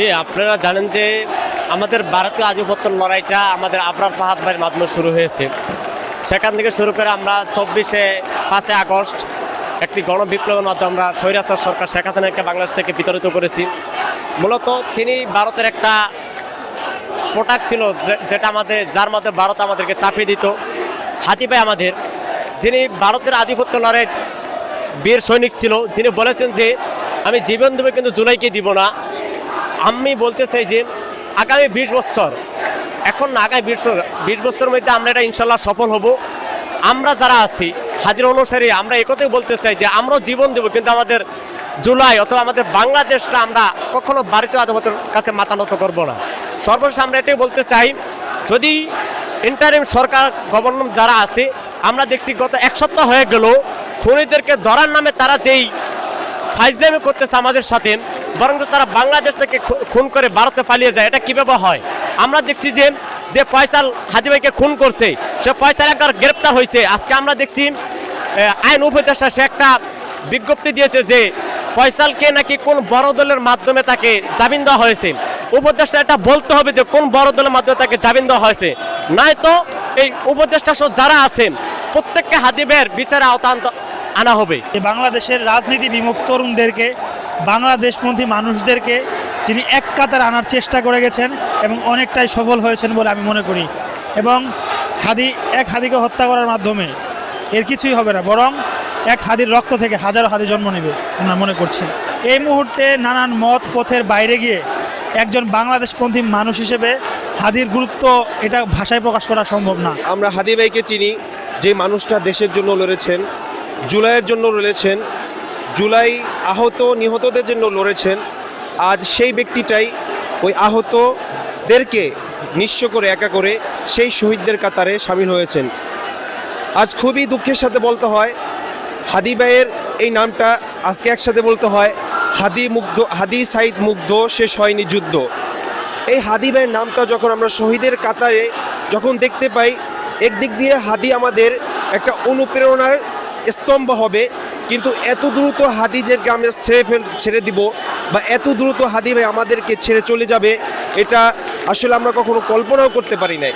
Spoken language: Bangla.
জি, আপনারা জানেন যে আমাদের ভারতীয় আধিপত্যের লড়াইটা আমাদের আবরার ফাহাদ ভাইয়ের মাধ্যমে শুরু হয়েছে। সেখান থেকে শুরু করে আমরা 5ই আগস্ট একটি গণবিপ্লবের মাধ্যমে আমরা স্বৈরাচার সরকার শেখ হাসিনাকে বাংলাদেশ থেকে বিতাড়িত করেছি। মূলত তিনি ভারতের একটা প্রোডাক্ট ছিল যেটা যার মধ্যে ভারত আমাদেরকে চাপিয়ে দিত। হাতি ভাই আমাদের, যিনি ভারতের আধিপত্য লড়াই বীর সৈনিক ছিল, যিনি বলেছেন যে আমি জীবন দেবো কিন্তু জুলাইকে দিব না। আমি বলতে চাই যে আগামী 20 বছর, এখন না আগামী 20 বছরের মধ্যে আমরা এটা ইনশাল্লাহ সফল হব। আমরা যারা আছি হাজির অনুসারী, আমরা একথাই বলতে চাই যে আমরাও জীবন দেব, কিন্তু আমাদের জুলাই অথবা আমাদের বাংলাদেশটা আমরা কখনো ভারতীয় আধিপত্যের কাছে মাথা নত করবো না। সর্বশেষ আমরা এটাই বলতে চাই, যদি ইন্টারিম সরকার গভর্নমেন্ট যারা আছে, আমরা দেখছি গত 1 সপ্তাহ হয়ে গেল খুনিদেরকে ধরার নামে তারা যেই ফাইজলামি করতেছে আমাদের সাথে, বরং তারা বাংলাদেশ থেকে খুন করে ভারতে পালিয়ে যায়। এটা কীভাবে হয়? আমরা দেখছি যে ফয়সাল হাদি ভাইকে খুন করছে, সে ফয়সাল একবার গ্রেপ্তার হয়েছে। আজকে আমরা দেখছি আইন উপদেষ্টা সে একটা বিজ্ঞপ্তি দিয়েছে যে ফয়সালকে নাকি কোন বড় দলের মাধ্যমে তাকে জামিন দেওয়া হয়েছে। উপদেষ্টা এটা বলতে হবে যে কোন বড় দলের মাধ্যমে তাকে জামিন দেওয়া হয়েছে, নয়তো এই উপদেষ্টা সহ যারা আছেন প্রত্যেককে হাদি ভাইয়ের বিচারে আওতায় আনা হবে। বাংলাদেশের রাজনীতি বিমুক্ত তরুণদেরকে, বাংলাদেশপন্থী মানুষদেরকে যিনি এক কাতার আনার চেষ্টা করে গেছেন এবং অনেকটাই সফল হয়েছেন বলে আমি মনে করি। এবং হাদিকে হত্যা করার মাধ্যমে এর কিছুই হবে না, বরং এক হাদির রক্ত থেকে হাজারো হাদি জন্ম নেবে আমরা মনে করছি। এই মুহূর্তে নানান মত পথের বাইরে গিয়ে একজন বাংলাদেশপন্থী মানুষ হিসেবে হাদির গুরুত্ব এটা ভাষায় প্রকাশ করা সম্ভব না। আমরা হাদি ভাইকে চিনি, যে মানুষটা দেশের জন্য লড়েছেন, জুলাইয়ের জন্য লড়েছেন, জুলাই আহত নিহতদের জন্য লড়েছেন। আজ সেই ব্যক্তিটাই ওই আহতদেরকে নিঃস্ব করে একা করে সেই শহীদদের কাতারে সামিল হয়েছেন। আজ খুবই দুঃখের সাথে বলতে হয়, হাদি ভাইয়ের এই নামটা আজকে একসাথে বলতে হয়, হাদি সাইদ মুগ্ধ শেষ হয়নি যুদ্ধ। এই হাদি ভাইয়ের নামটা যখন আমরা শহীদের কাতারে যখন দেখতে পাই, একদিক দিয়ে হাদি আমাদের একটা অনুপ্রেরণার স্তম্ভ হবে, কিন্তু এত দ্রুত হাদিদেরকে আমরা ছেড়ে দিব বা এত দ্রুত হাদি ভাই আমাদেরকে ছেড়ে চলে যাবে, এটা আসলে আমরা কখনো কল্পনাও করতে পারি নাই।